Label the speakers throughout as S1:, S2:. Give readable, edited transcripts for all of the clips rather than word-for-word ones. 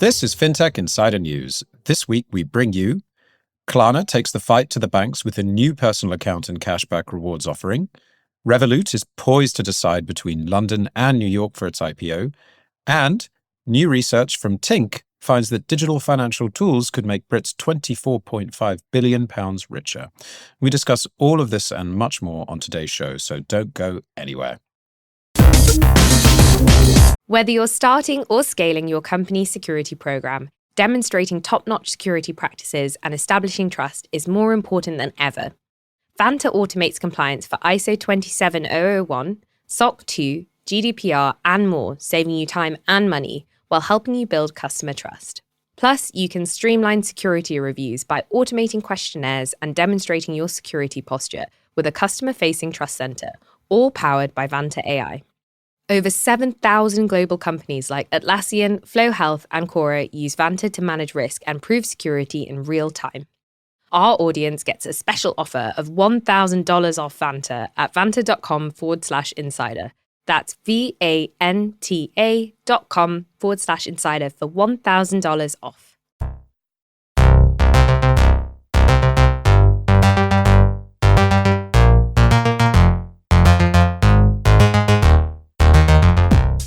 S1: This is Fintech Insider News. This week we bring you Klarna takes the fight to the banks with a new personal account and cashback rewards offering. Revolut is poised to decide between London and New York for its IPO. And new research from Tink finds that digital financial tools could make Brits £24.5 billion richer. We discuss all of this and much more on today's show, so don't go anywhere.
S2: Whether you're starting or scaling your company's security program, demonstrating top-notch security practices and establishing trust is more important than ever. Vanta automates compliance for ISO 27001, SOC 2, GDPR, and more, saving you time and money while helping you build customer trust. Plus, you can streamline security reviews by automating questionnaires and demonstrating your security posture with a customer-facing trust center, all powered by Vanta AI. Over 7,000 global companies like Atlassian, Flow Health, and Quora use Vanta to manage risk and prove security in real time. Our audience gets a special offer of $1,000 off Vanta at vanta.com/insider. That's VANTA.com/insider for $1,000 off.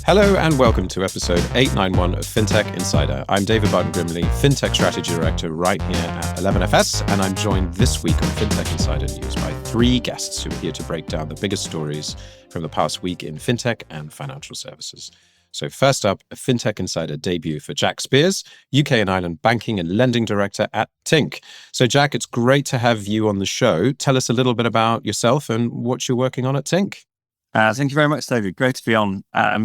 S1: Hello and welcome to episode 891 of Fintech Insider. I'm David Barton-Grimley, Fintech Strategy Director right here at 11FS, and I'm joined this week on Fintech Insider News by three guests who are here to break down the biggest stories from the past week in fintech and financial services. So first up, a Fintech Insider debut for Jack Spiers, UK and Ireland Banking and Lending Director at Tink. So Jack, it's great to have you on the show. Tell us a little bit about yourself and what you're working on at Tink.
S3: Thank you very much, David. Great to be on. I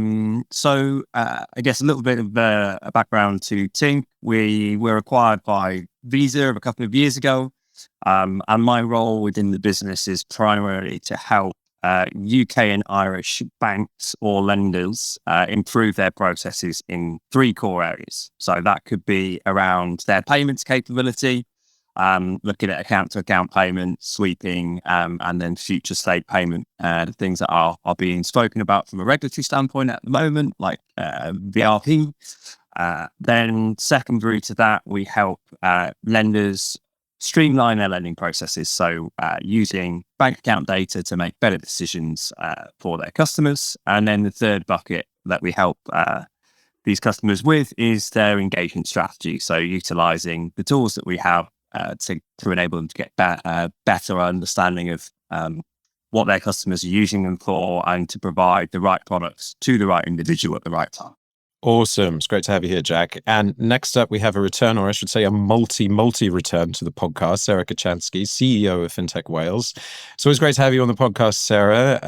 S3: guess a little bit of a background to Tink. We were acquired by Visa a couple of years ago, and my role within the business is primarily to help UK and Irish banks or lenders improve their processes in three core areas. So that could be around their payments capability, looking at account-to-account payments, sweeping, and then future state payment, the things that are being spoken about from a regulatory standpoint at the moment, like VRP. Then secondary to that, we help lenders streamline their lending processes. So using bank account data to make better decisions for their customers. And then the third bucket that we help these customers with is their engagement strategy. So utilizing the tools that we have to enable them to get better understanding of what their customers are using them for and to provide the right products to the right individual at the right time.
S1: Awesome. It's great to have you here, Jack. And next up, we have a return, or I should say a multi-return to the podcast, Sarah Kocianski, CEO of Fintech Wales. It's always great to have you on the podcast, Sarah.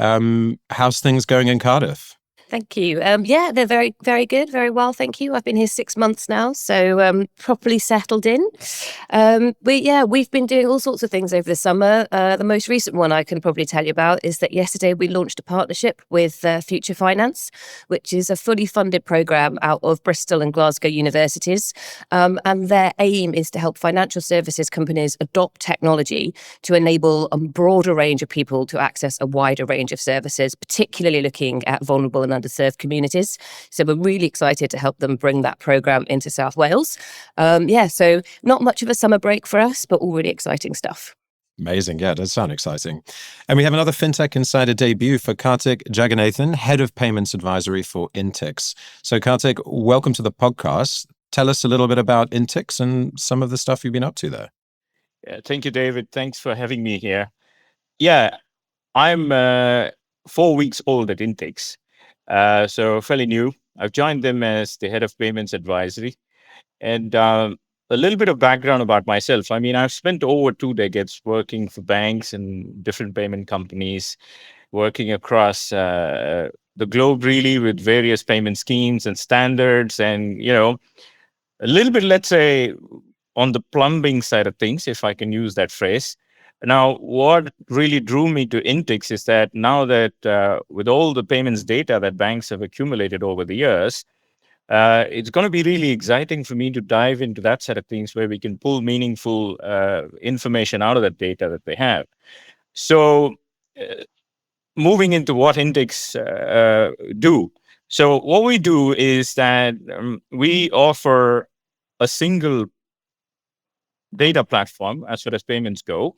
S1: How's things going in Cardiff?
S4: Thank you. They're very, very good. Very well, thank you. I've been here 6 months now, so properly settled in. We've been doing all sorts of things over the summer. The most recent one I can probably tell you about is that yesterday we launched a partnership with Future Finance, which is a fully funded program out of Bristol and Glasgow universities. And their aim is to help financial services companies adopt technology to enable a broader range of people to access a wider range of services, particularly looking at vulnerable and underserved communities. So we're really excited to help them bring that program into South Wales. So not much of a summer break for us, but all really exciting stuff.
S1: Amazing. Yeah, it does sound exciting. And we have another Fintech Insider debut for Karthik Jagannathan, Head of Payments Advisory for Intix. So Karthik, welcome to the podcast. Tell us a little bit about Intix and some of the stuff you've been up to there.
S5: Yeah, thank you, David. Thanks for having me here. Yeah, I'm 4 weeks old at Intix. So fairly new. I've joined them as the head of payments advisory. And a little bit of background about myself. I mean, I've spent over 2 decades working for banks and different payment companies, working across the globe really with various payment schemes and standards and, a little bit, let's say, on the plumbing side of things, if I can use that phrase. Now, what really drew me to Intix is that now that with all the payments data that banks have accumulated over the years, it's going to be really exciting for me to dive into that set of things where we can pull meaningful information out of that data that they have. So moving into what Intix do. So what we do is that we offer a single data platform as far as payments go,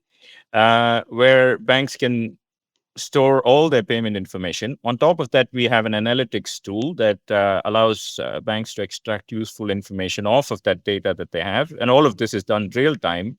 S5: where banks can store all their payment information. On top of that, we have an analytics tool that allows banks to extract useful information off of that data that they have. And all of this is done real time.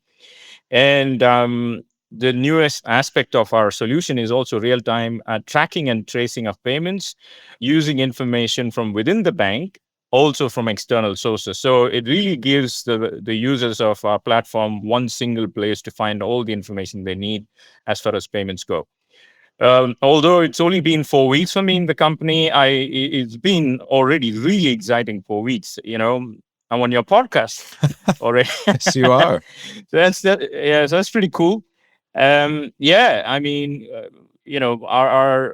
S5: And the newest aspect of our solution is also real time tracking and tracing of payments using information from within the bank, also from external sources. So it really gives the users of our platform one single place to find all the information they need as far as payments go. Although it's only been 4 weeks for me in the company, it's been already really exciting 4 weeks. I'm on your podcast already.
S1: Yes, you are.
S5: So that's pretty cool. Our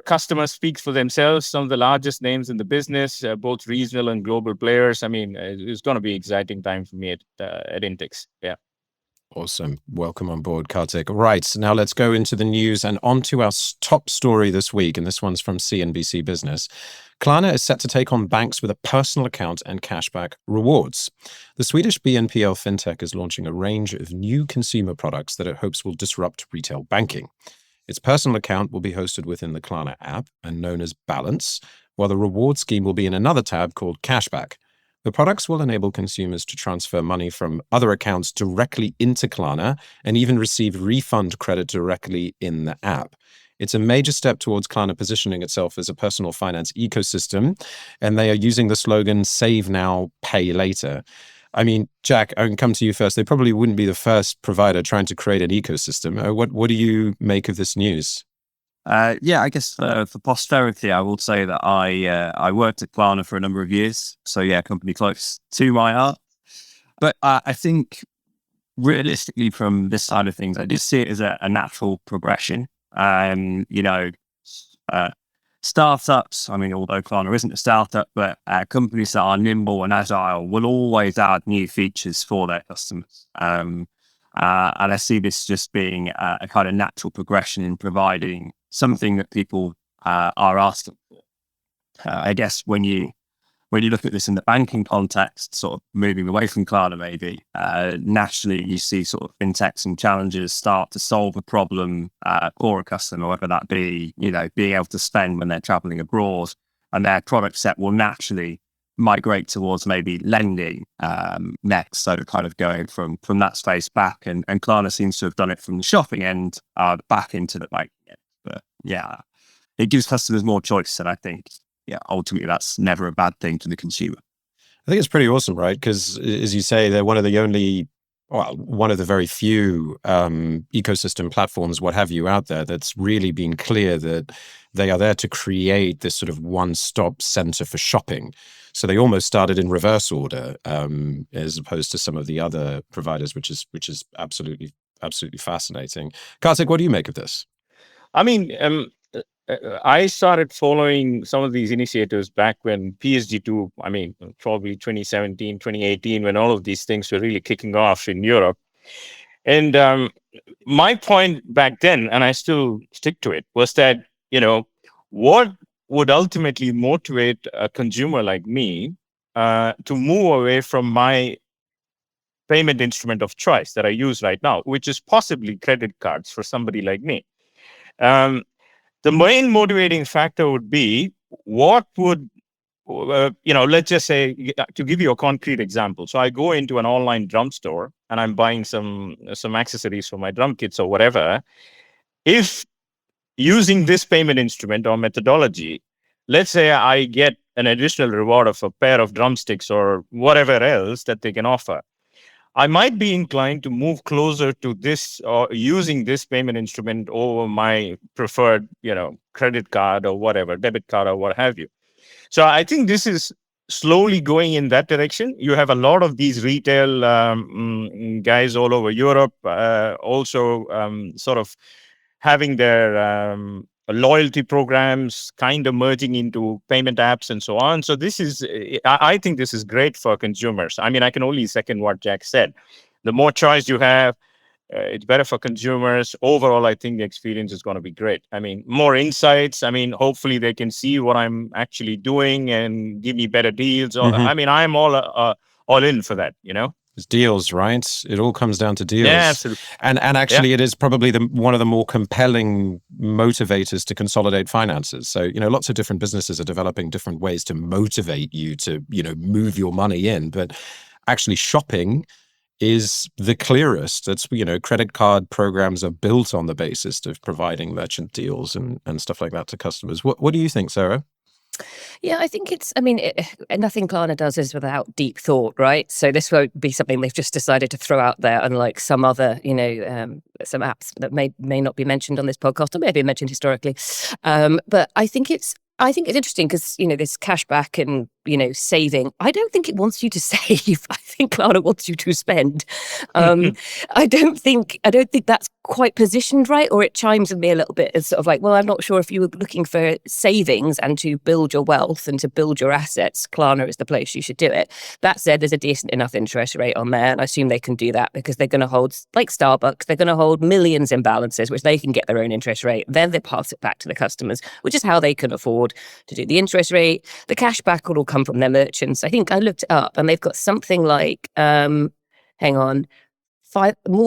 S5: customers speak for themselves. Some of the largest names in the business, both regional and global players. It's going to be exciting time for me at Intix. Yeah.
S1: Awesome. Welcome on board, Karthik. Right, so now let's go into the news and on to our top story this week, and this one's from CNBC Business. Klarna is set to take on banks with a personal account and cashback rewards. The Swedish BNPL fintech is launching a range of new consumer products that it hopes will disrupt retail banking. Its personal account will be hosted within the Klarna app and known as Balance, while the reward scheme will be in another tab called Cashback. The products will enable consumers to transfer money from other accounts directly into Klarna and even receive refund credit directly in the app. It's a major step towards Klarna positioning itself as a personal finance ecosystem, and they are using the slogan, "Save now, pay later." Jack, I can come to you first. They probably wouldn't be the first provider trying to create an ecosystem. What do you make of this news?
S3: I guess for posterity, I will say that I worked at Klarna for a number of years. So yeah, company close to my heart. But I think realistically from this side of things, I just see it as a natural progression. Startups, although Klarna isn't a startup, but companies that are nimble and agile will always add new features for their customers. And I see this just being a kind of natural progression in providing something that people are asking for. I guess when you look at this in the banking context, sort of moving away from Klarna maybe, naturally you see sort of fintechs and challengers start to solve a problem for a customer, whether that be, being able to spend when they're traveling abroad, and their product set will naturally migrate towards maybe lending next. So kind of going from that space back, and Klarna seems to have done it from the shopping end back into the banking end. But yeah, it gives customers more choice, and I think, ultimately that's never a bad thing to the consumer.
S1: I think it's pretty awesome, right? Because as you say, they're one of the very few ecosystem platforms, what have you, out there that's really been clear that they are there to create this sort of one-stop center for shopping. So they almost started in reverse order, as opposed to some of the other providers, which is absolutely fascinating. Karthik, what do you make of this?
S5: I started following some of these initiatives back when PSD2, probably 2017, 2018, when all of these things were really kicking off in Europe. And my point back then, and I still stick to it, was that, what would ultimately motivate a consumer like me to move away from my payment instrument of choice that I use right now, which is possibly credit cards for somebody like me. The main motivating factor would be what would, let's just say, to give you a concrete example. So I go into an online drum store and I'm buying some accessories for my drum kits or whatever. If using this payment instrument or methodology, let's say I get an additional reward of a pair of drumsticks or whatever else that they can offer, I might be inclined to move closer to this or using this payment instrument over my preferred, credit card or whatever, debit card or what have you. So I think this is slowly going in that direction. You have a lot of these retail guys all over Europe, also sort of having their loyalty programs kind of merging into payment apps and so on. So I think this is great for consumers. I can only second what Jack said. The more choice you have, it's better for consumers. Overall, I think the experience is going to be great. More insights. Hopefully they can see what I'm actually doing and give me better deals. I'm all all in for that,
S1: It's deals, right? It all comes down to deals.
S5: Yeah, absolutely.
S1: And actually, it is probably one of the more compelling motivators to consolidate finances. So, lots of different businesses are developing different ways to motivate you to, move your money in. But actually, shopping is the clearest. It's, credit card programs are built on the basis of providing merchant deals and stuff like that to customers. What do you think, Sarah?
S4: Yeah, I think nothing Klarna does is without deep thought, right? So this won't be something they've just decided to throw out there, unlike some other, some apps that may not be mentioned on this podcast or may have been mentioned historically. But I think it's interesting because, this cashback and, saving, I don't think it wants you to save. I think Klarna wants you to spend. I don't think that's quite positioned right, or it chimes with me a little bit as sort of like, well, I'm not sure if you were looking for savings and to build your wealth and to build your assets, Klarna is the place you should do it. That said, there's a decent enough interest rate on there, and I assume they can do that because they're going to hold, like Starbucks, they're going to hold millions in balances, which they can get their own interest rate. Then they pass it back to the customers, which is how they can afford to do the interest rate. The cashback will all come from their merchants. I think I looked it up, and they've got something like, more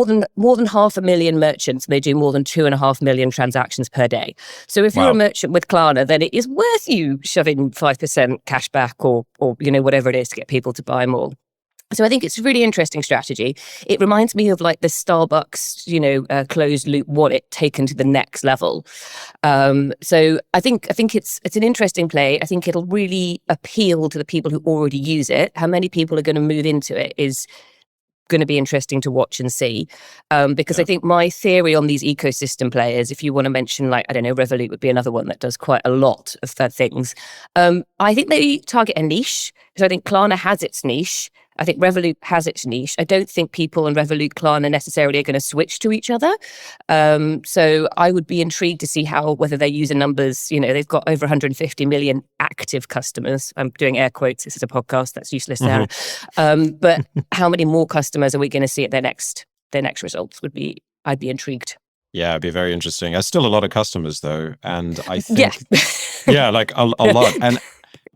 S4: than 500,000 merchants. They do more than 2.5 million transactions per day. So if you're a merchant with Klarna, then it is worth you shoving 5% cash back or whatever it is to get people to buy more. So I think it's a really interesting strategy. It reminds me of like the Starbucks, closed loop wallet taken to the next level. So I think it's an interesting play. I think it'll really appeal to the people who already use it. How many people are going to move into it is going to be interesting to watch and see, because I think my theory on these ecosystem players, if you want to mention, like, I don't know, Revolut would be another one that does quite a lot of things. I think they target a niche. So I think Klarna has its niche. I think Revolut has its niche. I don't think people in Revolut, Klarna necessarily are going to switch to each other. So I would be intrigued to see whether their user numbers, they've got over 150 million active customers. I'm doing air quotes. This is a podcast. That's useless, Sarah. But how many more customers are we going to see at their next results I'd be intrigued.
S1: Yeah, it'd be very interesting. There's still a lot of customers though. And I think, like a lot. And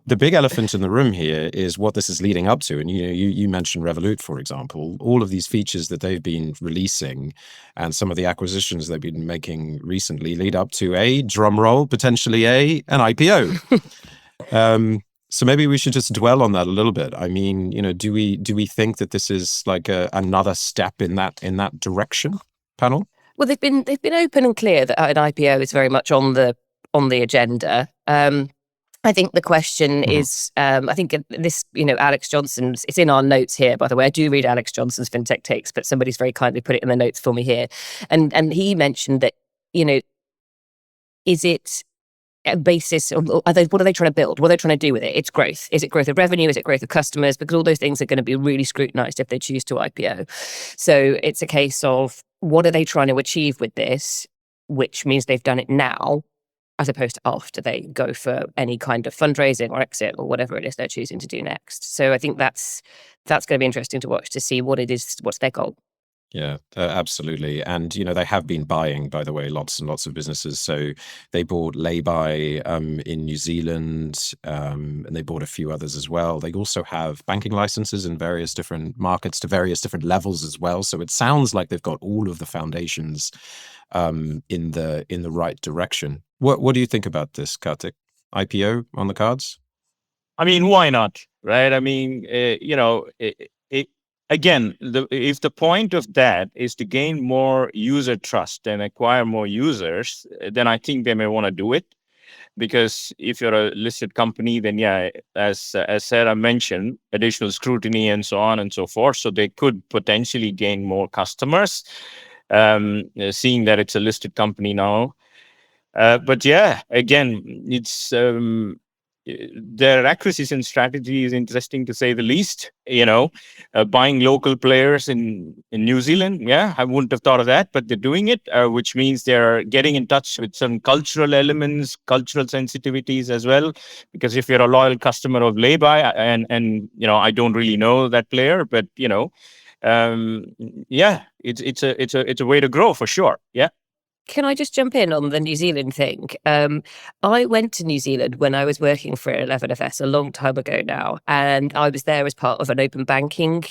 S1: the big elephant in the room here is what this is leading up to. And you mentioned Revolut, for example. All of these features that they've been releasing and some of the acquisitions they've been making recently lead up to a drum roll, potentially an IPO. So maybe we should just dwell on that a little bit. I mean, do we think that this is like another step in that direction, panel?
S4: Well, they've been open and clear that an IPO is very much on the agenda. I think the question is, I think this, Alex Johnson's, it's in our notes here, by the way. I do read Alex Johnson's FinTech Takes, but somebody's very kindly put it in the notes for me here. And he mentioned that, is it a basis, what are they trying to build? What are they trying to do with it? It's growth. Is it growth of revenue? Is it growth of customers? Because all those things are going to be really scrutinized if they choose to IPO. So it's a case of, what are they trying to achieve with this? Which means they've done it now, as opposed to after they go for any kind of fundraising or exit or whatever it is they're choosing to do next. So I think that's going to be interesting to watch, to see what's their goal.
S1: Yeah, absolutely. And, they have been buying, by the way, lots and lots of businesses. So they bought Lay-By in New Zealand, and they bought a few others as well. They also have banking licenses in various different markets to various different levels as well. So it sounds like they've got all of the foundations in the right direction. What do you think about this, Karthik? IPO on the cards?
S5: I mean, why not, right? I mean, again, if the point of that is to gain more user trust and acquire more users, then I think they may want to do it. Because if you're a listed company, then as Sarah mentioned, additional scrutiny and so on and so forth. So they could potentially gain more customers, seeing that it's a listed company now. But again, it's their acquisition strategy is interesting to say the least. Buying local players in New Zealand. I wouldn't have thought of that, but they're doing it, which means they're getting in touch with some cultural elements, cultural sensitivities as well. Because if you're a loyal customer of Lay-By, and I don't really know that player, but it's a way to grow for sure. Yeah.
S4: Can I just jump in on the New Zealand thing? I went to New Zealand when I was working for 11FS a long time ago now, and I was there as part of an open banking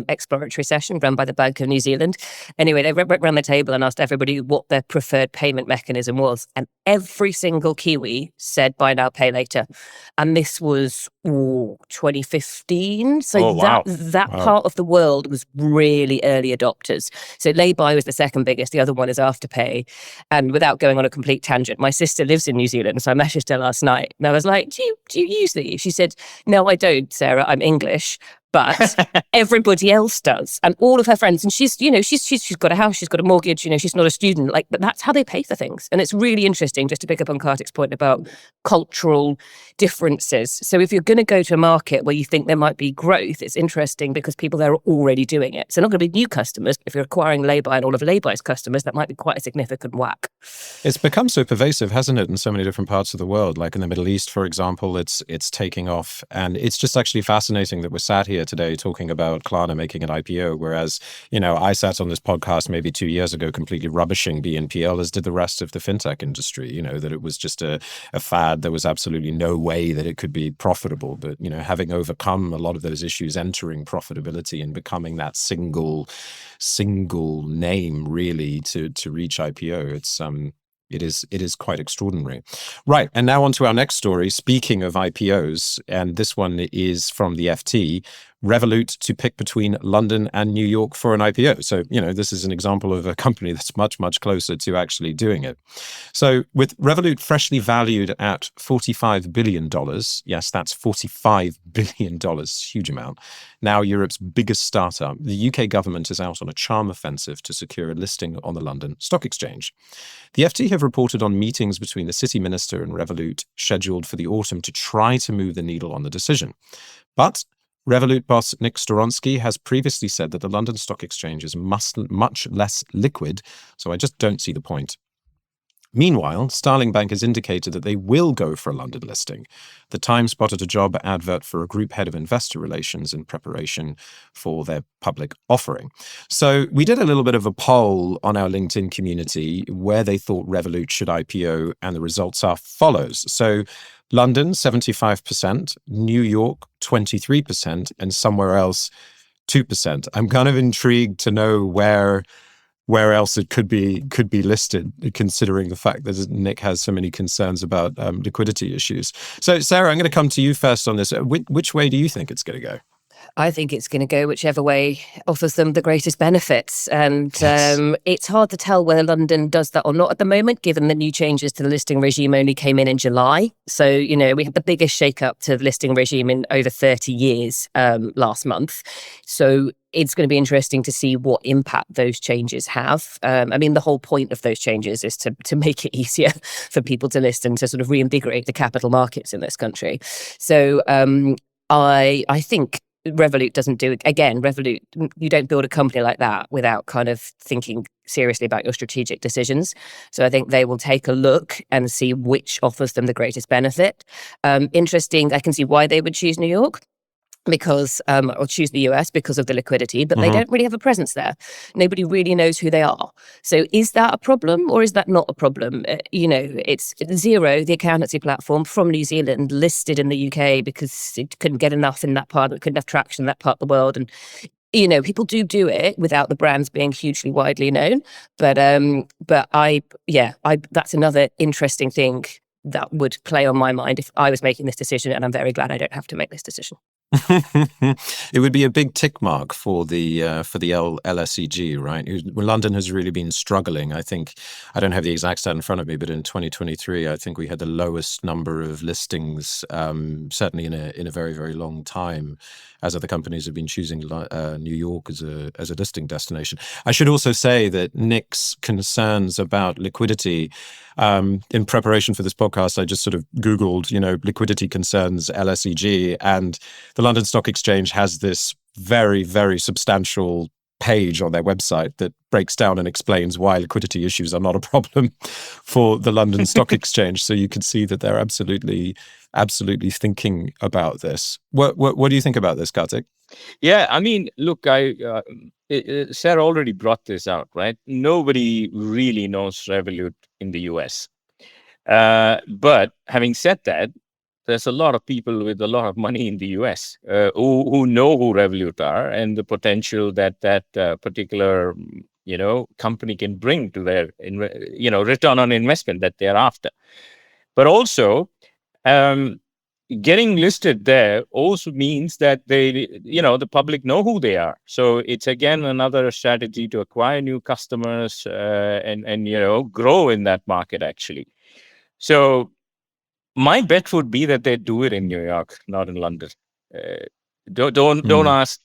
S4: exploratory session run by the Bank of New Zealand. Anyway, they went around the table and asked everybody what their preferred payment mechanism was, and every single Kiwi said buy now, pay later. And this was 2015. So
S5: wow.
S4: that part of the world was really early adopters. So lay-by was the second biggest. The other one is Afterpay. And without going on a complete tangent, my sister lives in New Zealand, so I messaged her last night and I was like, do you use these? She said, no, I don't, Sarah, I'm English. But everybody else does, and all of her friends. And she's got a house, she's got a mortgage. She's not a student. But that's how they pay for things. And it's really interesting, just to pick up on Karthik's point about cultural differences. So if you're going to go to a market where you think there might be growth, it's interesting because people there are already doing it. So not going to be new customers. If you're acquiring lay-by and all of lay-by's customers, that might be quite a significant whack.
S1: It's become so pervasive, hasn't it, in so many different parts of the world? Like in the Middle East, for example, it's taking off, and it's just actually fascinating that we're sat here today talking about Klarna making an IPO, whereas, I sat on this podcast maybe 2 years ago completely rubbishing BNPL, as did the rest of the fintech industry, that it was just a fad. There was absolutely no way that it could be profitable. But, having overcome a lot of those issues, entering profitability and becoming that single name really to reach IPO, it is quite extraordinary. Right. And now on to our next story. Speaking of IPOs, and this one is from the FT, Revolut to pick between London and New York for an IPO. So, this is an example of a company that's much, much closer to actually doing it. So with Revolut freshly valued at $45 billion, yes, that's $45 billion, huge amount. Now Europe's biggest startup, the UK government is out on a charm offensive to secure a listing on the London Stock Exchange. The FT have reported on meetings between the city minister and Revolut scheduled for the autumn to try to move the needle on the decision. But Revolut boss Nick Storonsky has previously said that the London Stock Exchange is much less liquid, so I just don't see the point. Meanwhile, Starling Bank has indicated that they will go for a London listing. The Times spotted a job advert for a group head of investor relations in preparation for their public offering. So we did a little bit of a poll on our LinkedIn community where they thought Revolut should IPO, and the results are follows. So London, 75%, New York, 23%, and somewhere else, 2%. I'm kind of intrigued to know where else it could be listed, considering the fact that Nick has so many concerns about liquidity issues. So, Sarah, I'm going to come to you first on this. Which way do you think it's going to go?
S4: I think it's going to go whichever way offers them the greatest benefits. And it's hard to tell whether London does that or not at the moment, given the new changes to the listing regime only came in July. So, we had the biggest shake-up to the listing regime in over 30 years last month. So it's going to be interesting to see what impact those changes have. The whole point of those changes is to make it easier for people to list and to sort of reinvigorate the capital markets in this country. So I think Revolut doesn't do it. Again, Revolut, you don't build a company like that without kind of thinking seriously about your strategic decisions. So I think they will take a look and see which offers them the greatest benefit. Interesting, I can see why they would choose New York. Or choose the US because of the liquidity, but they don't really have a presence there. Nobody really knows who they are. So is that a problem or is that not a problem? It's Xero, the accountancy platform from New Zealand, listed in the UK because it couldn't get enough in that part, it couldn't have traction in that part of the world. And people do it without the brands being hugely widely known. But that's another interesting thing that would play on my mind if I was making this decision, and I'm very glad I don't have to make this decision.
S1: It would be a big tick mark for the LSEG, right? London has really been struggling. I think, I don't have the exact stat in front of me, but in 2023, I think we had the lowest number of listings, certainly in a very, very long time, as other companies have been choosing New York as a listing destination. I should also say that Nick's concerns about liquidity, in preparation for this podcast, I just sort of Googled, liquidity concerns LSEG, and the London Stock Exchange has this very, very substantial page on their website that breaks down and explains why liquidity issues are not a problem for the London Stock Exchange. So you can see that they're absolutely thinking about this. What do you think about this, Karthik?
S5: Yeah, I mean, look, Sarah already brought this out, right? Nobody really knows Revolut in the US. But having said that, there's a lot of people with a lot of money in the US who know who Revolut are and the potential that particular company can bring to their return on investment that they're after. But also, getting listed there also means that the public know who they are. So it's again another strategy to acquire new customers and grow in that market actually. So my bet would be that they do it in New York, not in London. Don't ask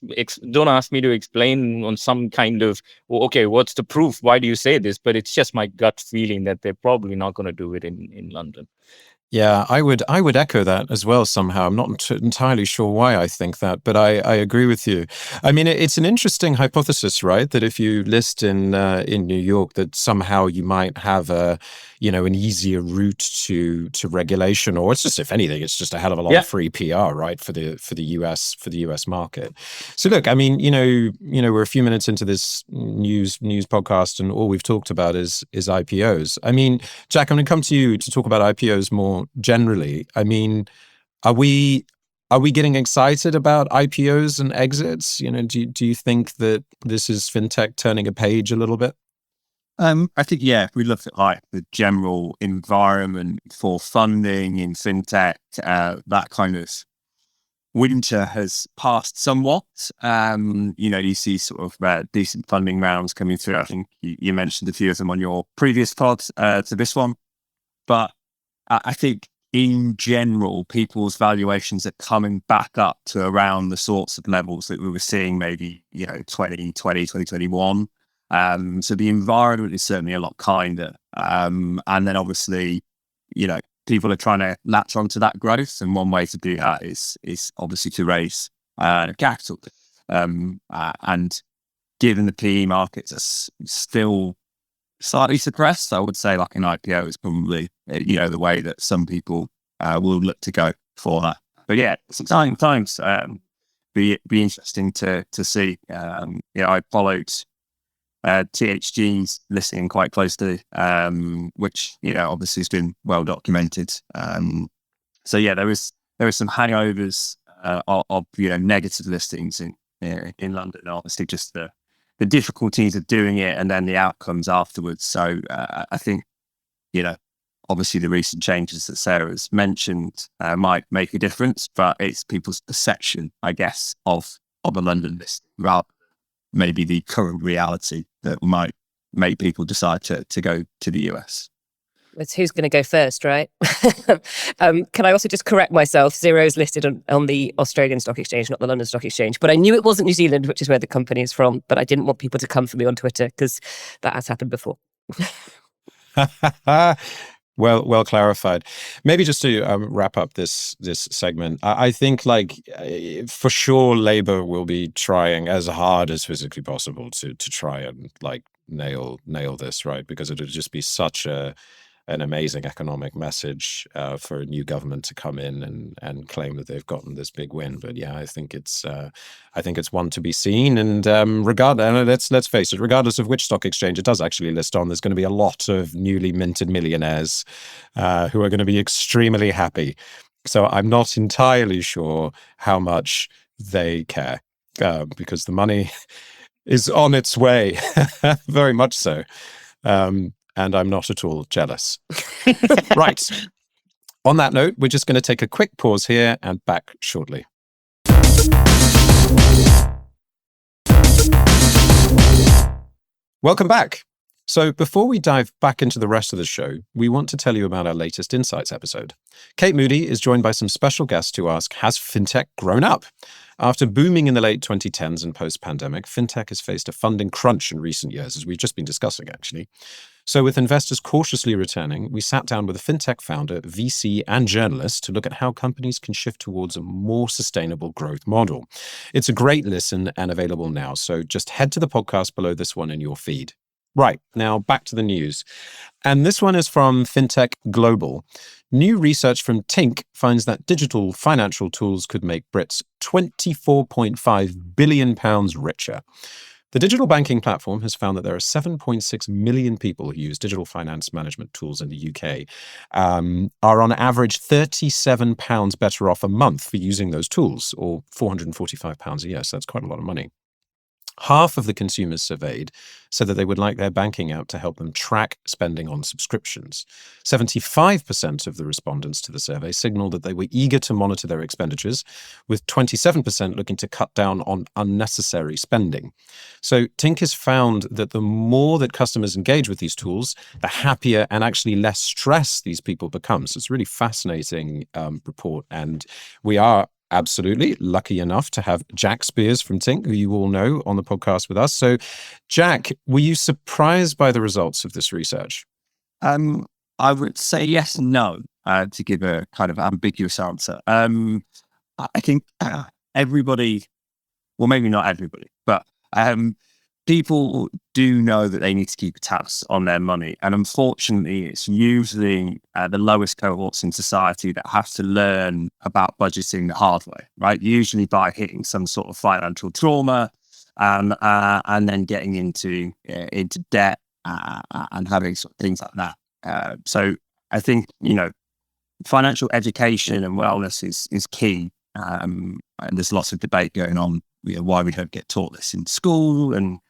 S5: me to explain on some kind of okay, what's the proof? Why do you say this? But it's just my gut feeling that they're probably not going to do it in London.
S1: Yeah, I would echo that as well somehow. I'm not entirely sure why I think that, but I agree with you. I mean, it's an interesting hypothesis, right? That if you list in New York, that somehow you might have an easier route to regulation, or it's just, if anything, it's just a hell of a lot of free PR, right, for the US market. So look, I mean, we're a few minutes into this news podcast, and all we've talked about is IPOs. I mean, Jack, I'm going to come to you to talk about IPOs more generally. I mean, are we getting excited about IPOs and exits? Do you think that this is fintech turning a page a little bit?
S3: I think, if we look at like the general environment for funding in fintech, that kind of winter has passed somewhat. You see sort of decent funding rounds coming through. I think you mentioned a few of them on your previous pod to this one. But I think in general, people's valuations are coming back up to around the sorts of levels that we were seeing maybe, 2020, 2021. So the environment is certainly a lot kinder. And then obviously, people are trying to latch onto that growth. And one way to do that is obviously to raise capital. And given the PE markets are still slightly suppressed, I would say like an IPO is probably, the way that some people will look to go for that. But yeah, it's exciting times. Be interesting to see. I followed THG's listing quite closely, which obviously has been well documented. So yeah, there was some hangovers of negative listings in London. Obviously, just the difficulties of doing it and then the outcomes afterwards. So I think obviously the recent changes that Sarah's mentioned might make a difference, but it's people's perception, I guess, of a London listing rather than maybe the current reality that might make people decide to go to the US.
S4: It's who's going to go first, right? Can I also just correct myself? Xero's listed on the Australian Stock Exchange, not the London Stock Exchange. But I knew it wasn't New Zealand, which is where the company is from. But I didn't want people to come for me on Twitter because that has happened before.
S1: Well clarified. Maybe just to wrap up this segment, I think for sure Labour will be trying as hard as physically possible to try and nail this, right? Because it would just be such an amazing economic message for a new government to come in and claim that they've gotten this big win. But yeah, I think it's one to be seen. And let's face it, regardless of which stock exchange it does actually list on, there's going to be a lot of newly minted millionaires who are going to be extremely happy. So I'm not entirely sure how much they care because the money is on its way, very much so. And I'm not at all jealous. Right. On that note, we're just going to take a quick pause here and back shortly. Welcome back. So before we dive back into the rest of the show, we want to tell you about our latest Insights episode. Kate Moody is joined by some special guests to ask, has fintech grown up? After booming in the late 2010s and post-pandemic, fintech has faced a funding crunch in recent years, as we've just been discussing, actually. So with investors cautiously returning, we sat down with a fintech founder, VC, and journalist to look at how companies can shift towards a more sustainable growth model. It's a great listen and available now, so just head to the podcast below this one in your feed. Right, now back to the news. And this one is from Fintech Global. New research from Tink finds that digital financial tools could make Brits £24.5 billion richer. The digital banking platform has found that there are 7.6 million people who use digital finance management tools in the UK, are on average £37 better off a month for using those tools, or £445 a year. So that's quite a lot of money. Half of the consumers surveyed said that they would like their banking app to help them track spending on subscriptions. 75% of the respondents to the survey signaled that they were eager to monitor their expenditures, with 27% looking to cut down on unnecessary spending. So Tink has found that the more that customers engage with these tools, the happier and actually less stressed these people become. So it's a really fascinating report, and we are absolutely lucky enough to have Jack Spiers from Tink, who you all know, on the podcast with us. So, Jack, were you surprised by the results of this research?
S3: I would say yes and no, to give a kind of ambiguous answer. I think everybody, well, maybe not everybody, but people do know that they need to keep a tabs on their money. And unfortunately, it's usually the lowest cohorts in society that have to learn about budgeting the hard way, right? Usually by hitting some sort of financial trauma and then getting into debt and having sort of things like that. So I think, financial education and wellness is key. And there's lots of debate going on, why we don't get taught this in school and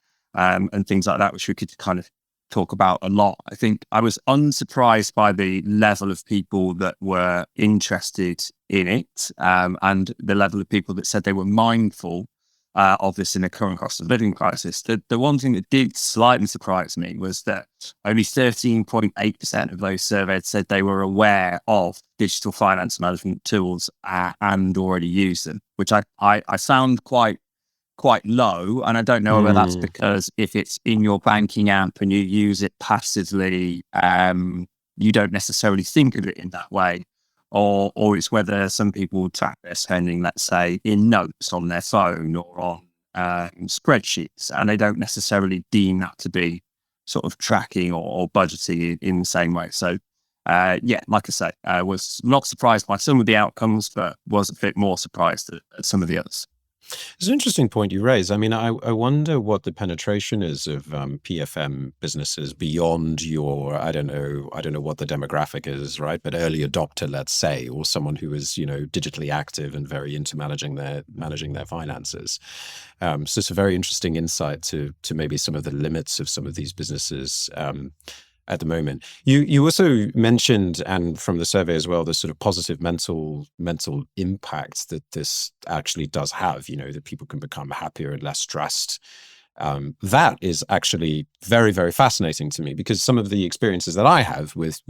S3: things like that, which we could kind of talk about a lot. I think I was unsurprised by the level of people that were interested in it, and the level of people that said they were mindful of this in the current cost of living crisis. The one thing that did slightly surprise me was that only 13.8% of those surveyed said they were aware of digital finance management tools and already use them, which I found quite low. And I don't know whether that's because if it's in your banking app and you use it passively, you don't necessarily think of it in that way, or it's whether some people track their spending, let's say, in notes on their phone or on spreadsheets, and they don't necessarily deem that to be sort of tracking or budgeting in the same way. So like I say, I was not surprised by some of the outcomes, but was a bit more surprised at some of the others.
S1: It's an interesting point you raise. I mean, I wonder what the penetration is of PFM businesses beyond your, I don't know what the demographic is, right? But early adopter, let's say, or someone who is, digitally active and very into managing their finances. So it's a very interesting insight to maybe some of the limits of some of these businesses at the moment. You also mentioned, and from the survey as well, the sort of positive mental impact that this actually does have, that people can become happier and less stressed. That is actually very, very fascinating to me, because some of the experiences that I have with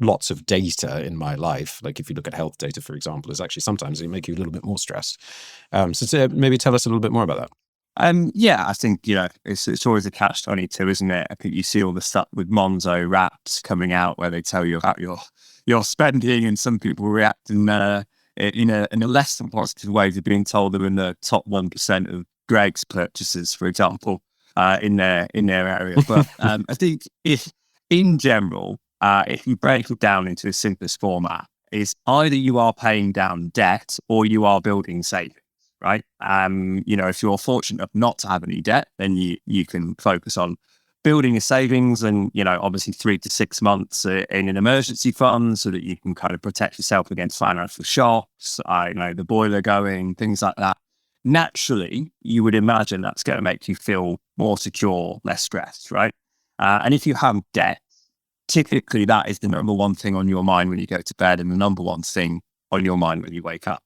S1: lots of data in my life, like if you look at health data, for example, is actually sometimes they make you a little bit more stressed. So maybe tell us a little bit more about that.
S3: I think, it's always a catch-22, isn't it? I think you see all the stuff with Monzo wraps coming out where they tell you about your spending, and some people react in a less than positive way to being told they're in the top 1% of Greg's purchases, for example, in their area. But I think if in general, if you break it down into the simplest format, is either you are paying down debt or you are building savings. Right. If you're fortunate enough not to have any debt, then you can focus on building a savings and, obviously 3 to 6 months in an emergency fund so that you can kind of protect yourself against financial shocks, the boiler going, things like that. Naturally, you would imagine that's going to make you feel more secure, less stressed. Right. And if you have debt, typically that is the number one thing on your mind when you go to bed and the number one thing on your mind when you wake up.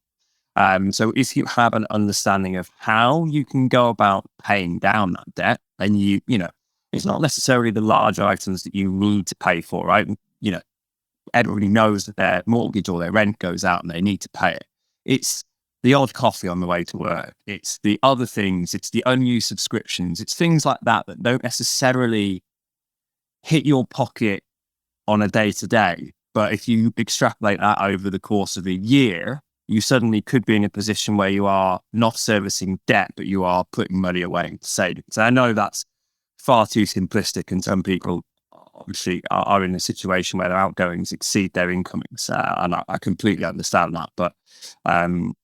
S3: So if you have an understanding of how you can go about paying down that debt, then it's not necessarily the large items that you need to pay for, right? Everybody knows that their mortgage or their rent goes out and they need to pay it. It's the odd coffee on the way to work. It's the other things. It's the unused subscriptions. It's things like that don't necessarily hit your pocket on a day-to-day. But if you extrapolate that over the course of a year, you suddenly could be in a position where you are not servicing debt, but you are putting money away into savings. And I know that's far too simplistic, and some people obviously are in a situation where their outgoings exceed their incomings. And I completely understand that. But I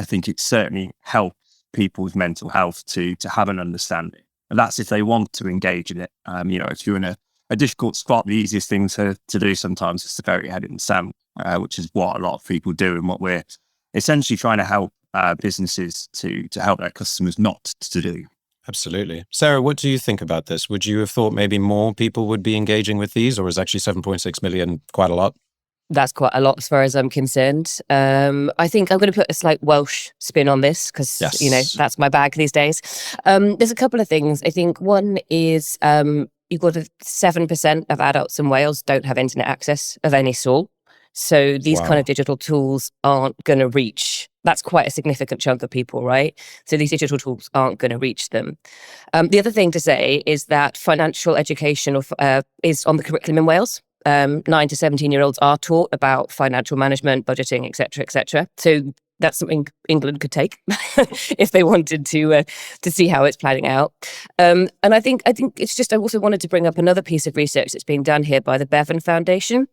S3: think it certainly helps people's mental health to have an understanding. And that's if they want to engage in it. If you're in a difficult spot, the easiest thing to do sometimes is to bury your head in the sand, which is what a lot of people do, and what we're essentially trying to help businesses to help their customers not to do.
S1: Absolutely. Sarah, what do you think about this? Would you have thought maybe more people would be engaging with these, or is actually 7.6 million quite a lot?
S4: That's quite a lot as far as I'm concerned. I think I'm going to put a slight Welsh spin on this because, that's my bag these days. There's a couple of things. I think one is you've got 7% of adults in Wales don't have internet access of any sort. So these kind of digital tools aren't going to reach. That's quite a significant chunk of people, right? So these digital tools aren't going to reach them. The other thing to say is that financial education is on the curriculum in Wales. 9 to 17-year-olds are taught about financial management, budgeting, etc. So that's something England could take if they wanted to see how it's planning out. And I think it's just, I also wanted to bring up another piece of research that's being done here by the Bevan Foundation.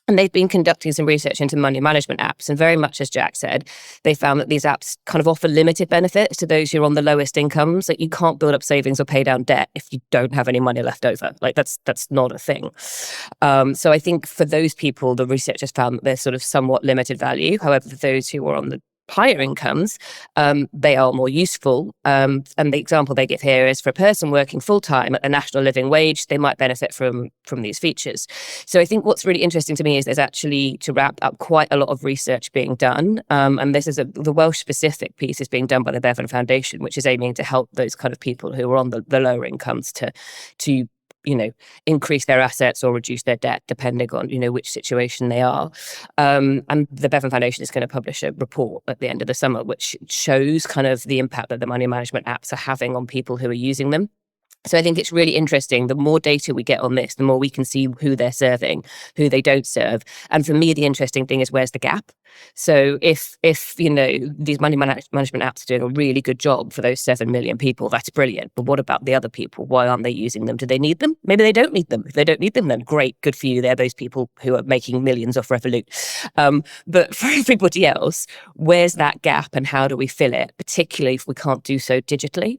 S4: And they've been conducting some research into money management apps. And very much as Jack said, they found that these apps kind of offer limited benefits to those who are on the lowest incomes. Like, you can't build up savings or pay down debt if you don't have any money left over. Like, that's not a thing. So I think for those people, the research has found that there's sort of somewhat limited value. However, for those who are on the higher incomes, they are more useful. And the example they give here is for a person working full-time at the national living wage, they might benefit from these features. So I think what's really interesting to me is there's actually, to wrap up, quite a lot of research being done. And this is the Welsh-specific piece is being done by the Bevan Foundation, which is aiming to help those kind of people who are on the lower incomes to increase their assets or reduce their debt, depending on, which situation they are. And the Bevan Foundation is going to publish a report at the end of the summer, which shows kind of the impact that the money management apps are having on people who are using them. So I think it's really interesting. The more data we get on this, the more we can see who they're serving, who they don't serve. And for me, the interesting thing is, where's the gap? So if these money management apps are doing a really good job for those 7 million people, that's brilliant. But what about the other people? Why aren't they using them? Do they need them? Maybe they don't need them. If they don't need them, then great, good for you. They're those people who are making millions off Revolut. But for everybody else, where's that gap and how do we fill it, particularly if we can't do so digitally?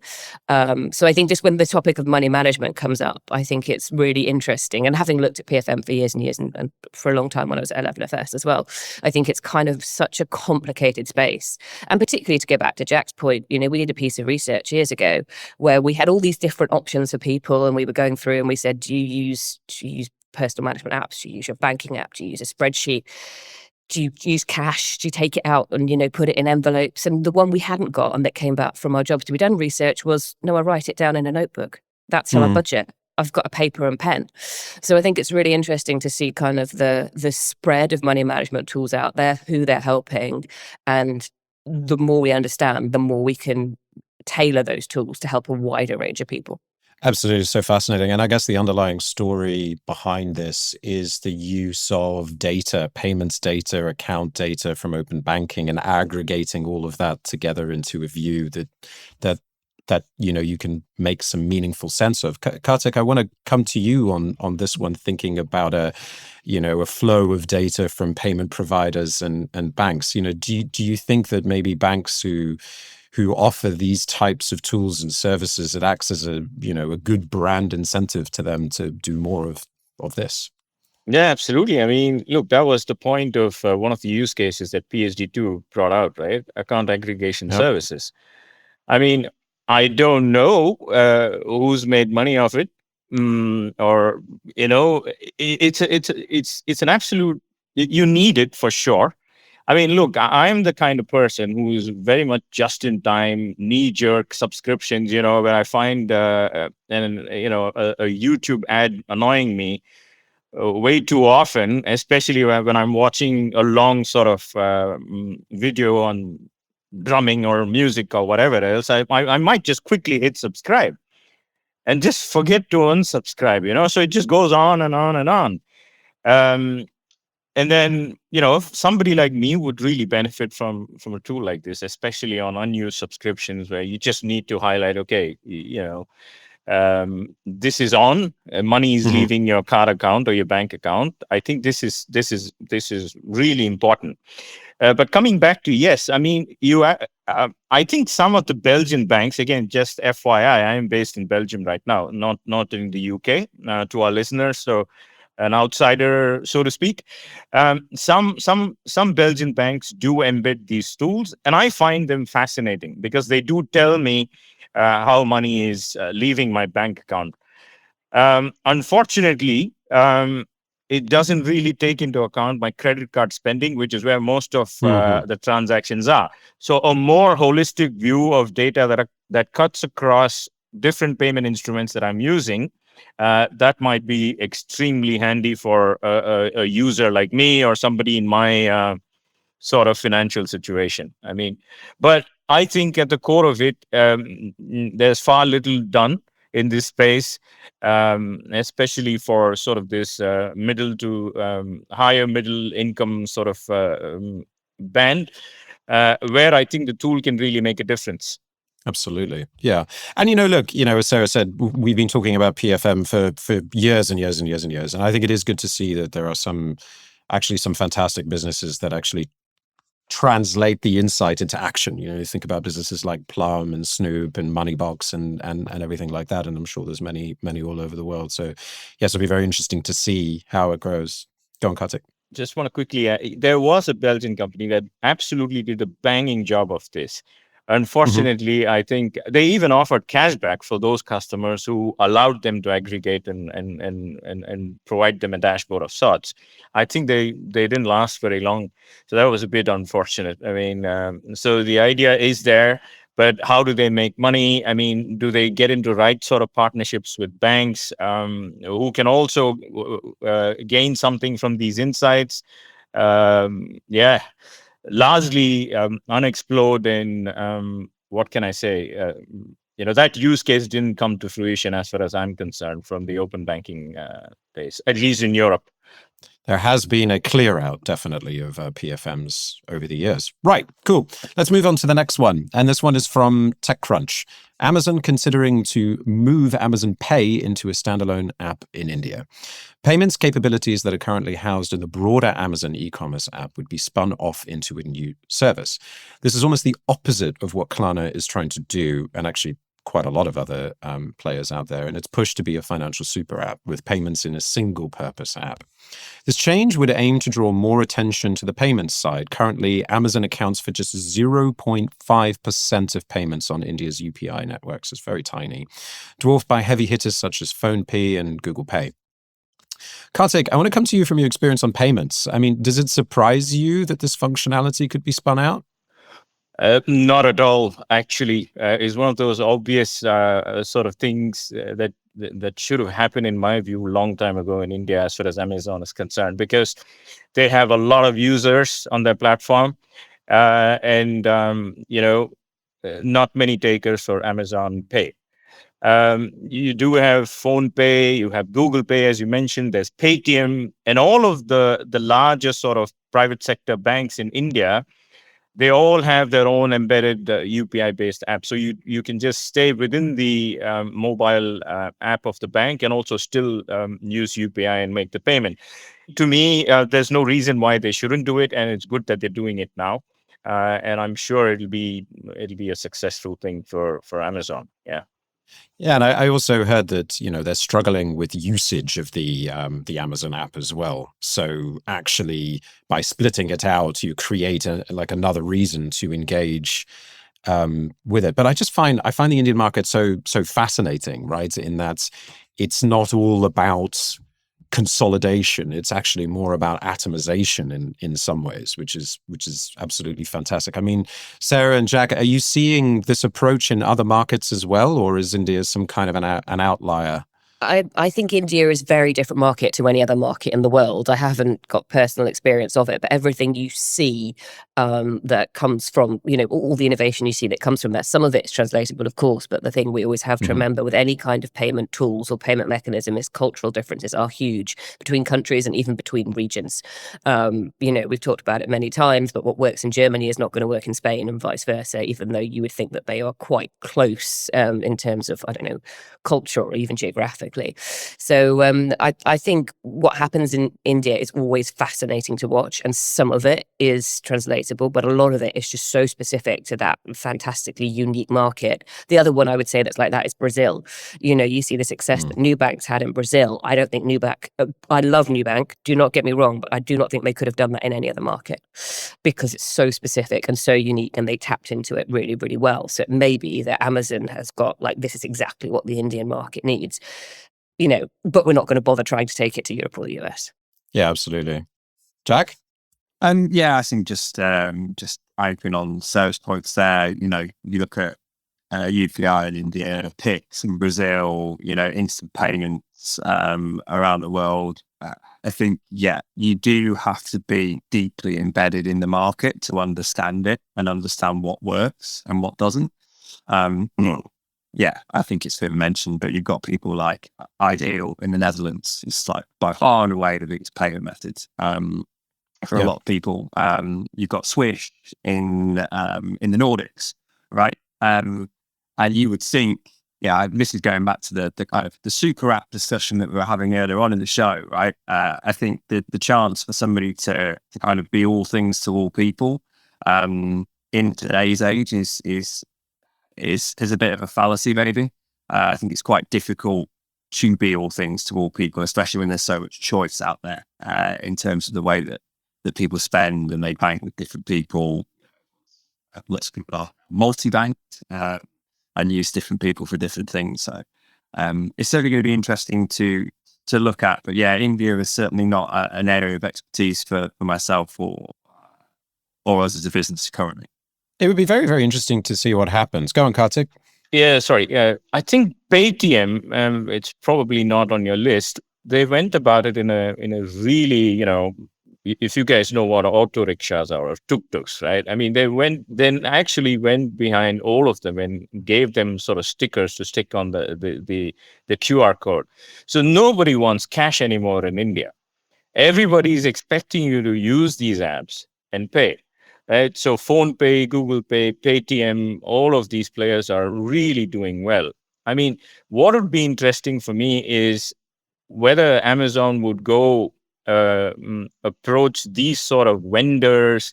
S4: So I think just when the topic of money management comes up, I think it's really interesting. And having looked at PFM for years and years, and for a long time when I was at 11FS as well, I think it's kind of such a complicated space. And particularly, to go back to Jack's point, we did a piece of research years ago where we had all these different options for people, and we were going through and we said, do you use personal management apps? Do you use your banking app? Do you use a spreadsheet? Do you use cash? Do you take it out and, put it in envelopes? And the one we hadn't got, and that came back from our jobs to be done research, was, no, I write it down in a notebook. That's how I budget. I've got a paper and pen. So I think it's really interesting to see kind of the spread of money management tools out there, who they're helping. And the more we understand, the more we can tailor those tools to help a wider range of people.
S1: Absolutely. So fascinating. And I guess the underlying story behind this is the use of data, payments data, account data from open banking, and aggregating all of that together into a view that you can make some meaningful sense of. Karthik, I want to come to you on this one, thinking about a flow of data from payment providers and banks. Do you think that maybe banks who offer these types of tools and services, it acts as a good brand incentive to them to do more of this?
S5: Yeah, absolutely. I mean, look, that was the point of one of the use cases that PSD2 brought out, right? Account aggregation services. I mean, I don't know who's made money off it, or it's an absolute. You need it for sure. I mean, look, I'm the kind of person who's very much just in time, knee jerk subscriptions. Where I find a YouTube ad annoying me way too often, especially when I'm watching a long sort of video on drumming or music or whatever else, I might just quickly hit subscribe. and just forget to unsubscribe, so it just goes on and on and on. And then, if somebody like me would really benefit from a tool like this, especially on unused subscriptions where you just need to highlight, okay, this is on, money is leaving your card account or your bank account. I think this is really important. But coming back to, yes, I mean, I think some of the Belgian banks, again, just FYI, I am based in Belgium right now, not in the UK, to our listeners. So an outsider, so to speak. Some Belgian banks do embed these tools, and I find them fascinating because they do tell me how money is leaving my bank account. Unfortunately, it doesn't really take into account my credit card spending, which is where most of the transactions are. So a more holistic view of data that cuts across different payment instruments that I'm using, that might be extremely handy for a user like me or somebody in my sort of financial situation. I mean, but I think at the core of it, there's far little done in this space, especially for sort of this middle to higher middle income sort of band, where I think the tool can really make a difference.
S1: Absolutely. Yeah. And, look, as Sarah said, we've been talking about PFM for years and years and years and years. And I think it is good to see that there are some fantastic businesses that actually translate the insight into action. You think about businesses like Plum and Snoop and Moneybox and everything like that. And I'm sure there's many all over the world. So yes, it'll be very interesting to see how it grows. Go on, Karthik.
S5: Just want to quickly, there was a Belgian company that absolutely did a banging job of this. Unfortunately, I think they even offered cashback for those customers who allowed them to aggregate and provide them a dashboard of sorts. I think they didn't last very long. So that was a bit unfortunate. I mean, so the idea is there, but how do they make money? I mean, do they get into right sort of partnerships with banks who can also gain something from these insights? Largely unexplored, and what can I say? That use case didn't come to fruition as far as I'm concerned from the open banking days, at least in Europe.
S1: There has been a clear out, definitely, of PFMs over the years. Right, cool. Let's move on to the next one. And this one is from TechCrunch. Amazon considering to move Amazon Pay into a standalone app in India. Payments capabilities that are currently housed in the broader Amazon e-commerce app would be spun off into a new service. This is almost the opposite of what Klarna is trying to do, and actually quite a lot of other players out there, and it's pushed to be a financial super app with payments in a single purpose app. This change would aim to draw more attention to the payments side. Currently, Amazon accounts for just 0.5% of payments on India's UPI networks. It's very tiny, dwarfed by heavy hitters such as PhonePe and Google Pay. Karthik, I want to come to you from your experience on payments. I mean, does it surprise you that this functionality could be spun out?
S5: Not at all, actually. It's one of those obvious sort of things that should have happened, in my view, a long time ago in India as far as Amazon is concerned, because they have a lot of users on their platform and not many takers for Amazon Pay. You do have PhonePe, you have Google Pay, as you mentioned, there's Paytm, and all of the larger sort of private sector banks in India. They all have their own embedded UPI-based app. So you can just stay within the mobile app of the bank and also still use UPI and make the payment. To me, there's no reason why they shouldn't do it, and it's good that they're doing it now. And I'm sure it'll be a successful thing for Amazon. Yeah.
S1: Yeah, and I also heard that they're struggling with usage of the Amazon app as well. So actually, by splitting it out, you create another reason to engage with it. But I find the Indian market so fascinating, right? In that it's not all about consolidation. It's actually more about atomization in some ways, which is absolutely fantastic. I mean, Sarah and Jack, are you seeing this approach in other markets as well, or is India some kind of an outlier?
S4: I think India is a very different market to any other market in the world. I haven't got personal experience of it, but everything you see that comes from, all the innovation you see that comes from that, some of it's translatable, of course, but the thing we always have to remember with any kind of payment tools or payment mechanism is cultural differences are huge between countries and even between regions. We've talked about it many times, but what works in Germany is not going to work in Spain and vice versa, even though you would think that they are quite close in terms of, culture or even geographically. So I think what happens in India is always fascinating to watch, and some of it is translatable, but a lot of it is just so specific to that fantastically unique market. The other one I would say that's like that is Brazil. You see the success that Nubank's had in Brazil. I don't think Nubank, I love Nubank, do not get me wrong, but I do not think they could have done that in any other market because it's so specific and so unique, and they tapped into it really, really well. So it may be that Amazon has got this is exactly what the Indian market needs. But we're not going to bother trying to take it to Europe or the US.
S1: Yeah, absolutely. Jack?
S3: I think just open on service points there. You look at UPI in India, Pix in Brazil, instant payments around the world. I think, you do have to be deeply embedded in the market to understand it and understand what works and what doesn't. I think it's been mentioned, but you've got people like Ideal in the Netherlands. It's by far and away the biggest payment method for a lot of people. You've got Swish in the Nordics, right? And you would think, this is going back to the kind of the super app discussion that we were having earlier on in the show, right? I think the chance for somebody to kind of be all things to all people in today's age is a bit of a fallacy, maybe. I think it's quite difficult to be all things to all people, especially when there's so much choice out there in terms of the way that people spend and they bank with different people. Lots of people are multi-banked and use different people for different things. So it's certainly going to be interesting to look at. But India is certainly not an area of expertise for myself or us as a business currently.
S1: It would be very, very interesting to see what happens. Go on, Karthik.
S5: Yeah, sorry. I think Paytm, it's probably not on your list. They went about it in a really, if you guys know what auto rickshaws are or tuk-tuks, right? I mean, they actually went behind all of them and gave them sort of stickers to stick on the QR code. So nobody wants cash anymore in India. Everybody is expecting you to use these apps and pay. Right, so PhonePe, Google Pay, Paytm, all of these players are really doing well. I mean, what would be interesting for me is whether Amazon would go approach these sort of vendors,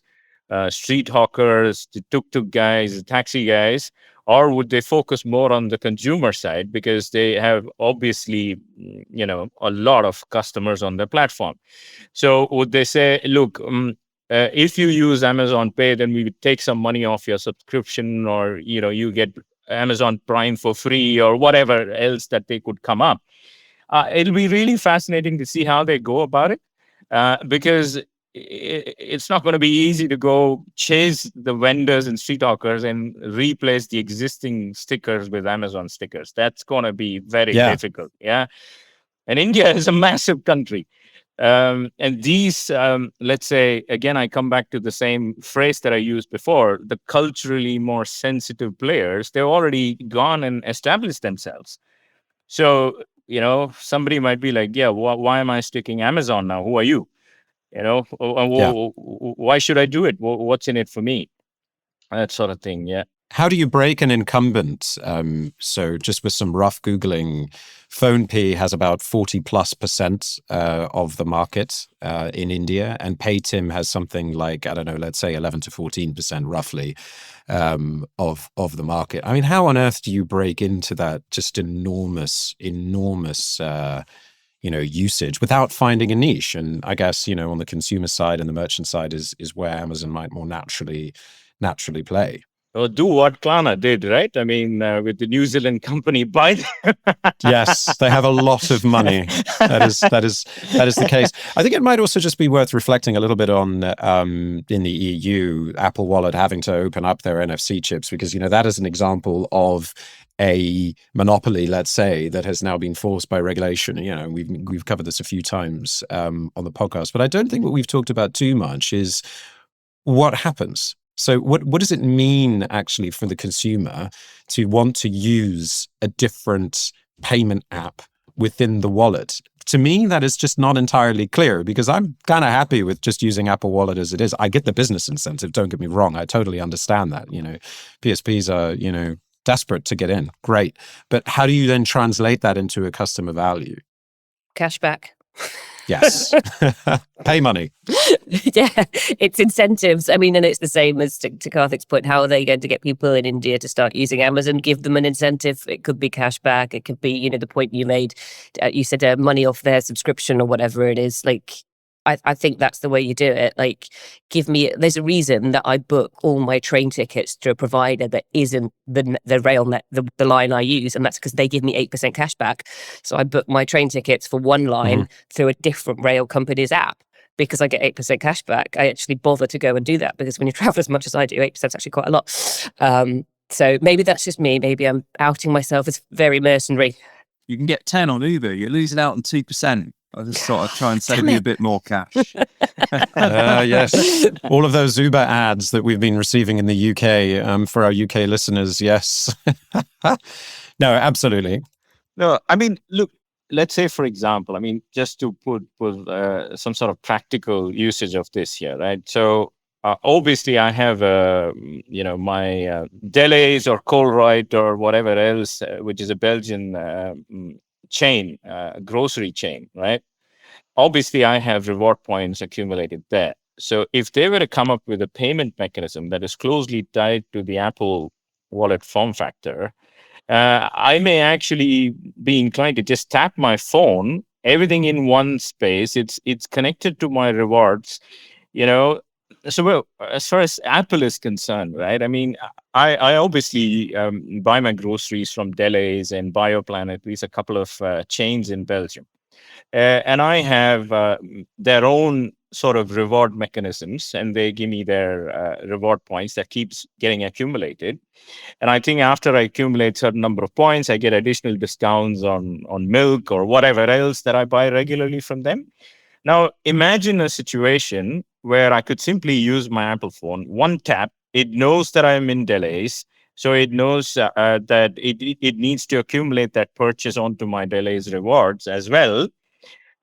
S5: street hawkers, the tuk-tuk guys, the taxi guys, or would they focus more on the consumer side because they have obviously, a lot of customers on their platform. So would they say, look, if you use Amazon Pay, then we would take some money off your subscription, or you get Amazon Prime for free, or whatever else that they could come up. It'll be really fascinating to see how they go about it, because it's not going to be easy to go chase the vendors and street hawkers and replace the existing stickers with Amazon stickers. That's going to be very difficult. Yeah, and India is a massive country. And these, let's say, again, I come back to the same phrase that I used before, the culturally more sensitive players, they've already gone and established themselves. So, somebody might be like, why am I sticking Amazon now? Who are you? Why should I do it? What's in it for me? That sort of thing, yeah.
S1: How do you break an incumbent? So just with some rough Googling, PhonePe has about 40+% of the market in India, and Paytm has something like, I don't know, let's say 11 to 14% roughly of the market. I mean, how on earth do you break into that just enormous usage without finding a niche? And I guess, on the consumer side and the merchant side is where Amazon might more naturally play.
S5: do what Klarna did, right? I mean, with the New Zealand company, buy them.
S1: Yes, they have a lot of money. That is the case. I think it might also just be worth reflecting a little bit on in the EU, Apple Wallet having to open up their NFC chips, because that is an example of a monopoly, let's say, that has now been forced by regulation. We've covered this a few times on the podcast, but I don't think what we've talked about too much is what happens. So what does it mean actually for the consumer to want to use a different payment app within the wallet? To me, that is just not entirely clear, because I'm kind of happy with just using Apple Wallet as it is. I get the business incentive, don't get me wrong. I totally understand that. PSPs are, desperate to get in. Great. But how do you then translate that into a customer value?
S4: Cashback.
S1: Yes. Pay money.
S4: Yeah, it's incentives. I mean, and it's the same as to Karthik's point. How are they going to get people in India to start using Amazon? Give them an incentive. It could be cashback. It could be, the point you made. You said money off their subscription or whatever it is. Like, I think that's the way you do it. Like, there's a reason that I book all my train tickets to a provider that isn't the rail net, the line I use. And that's because they give me 8% cash back. So I book my train tickets for one line through a different rail company's app, because I get 8% cash back. I actually bother to go and do that, because when you travel as much as I do, 8% is actually quite a lot. So maybe that's just me. Maybe I'm outing myself as very mercenary.
S3: You can get 10 on Uber. You're losing out on 2%. I just thought I'd try and save you a bit more cash.
S1: Yes. All of those Uber ads that we've been receiving in the UK, for our UK listeners, yes. No, absolutely.
S5: No, I mean, look, let's say, for example, just to put some sort of practical usage of this here, right? So obviously I have, my Deleuze or Colruyt or whatever else, which is a Belgian chain, grocery chain, right? Obviously, I have reward points accumulated there. So if they were to come up with a payment mechanism that is closely tied to the Apple Wallet form factor, I may actually be inclined to just tap my phone, everything in one space. It's connected to my rewards, So as far as Apple is concerned, right? I mean, I obviously buy my groceries from Deleuze and Bioplanet, these a couple of chains in Belgium. And I have their own sort of reward mechanisms, and they give me their reward points that keeps getting accumulated. And I think after I accumulate certain number of points, I get additional discounts on milk or whatever else that I buy regularly from them. Now, imagine a situation where I could simply use my Apple phone, one tap. It knows that I'm in Deleuze, so it knows that it needs to accumulate that purchase onto my Deleuze rewards as well.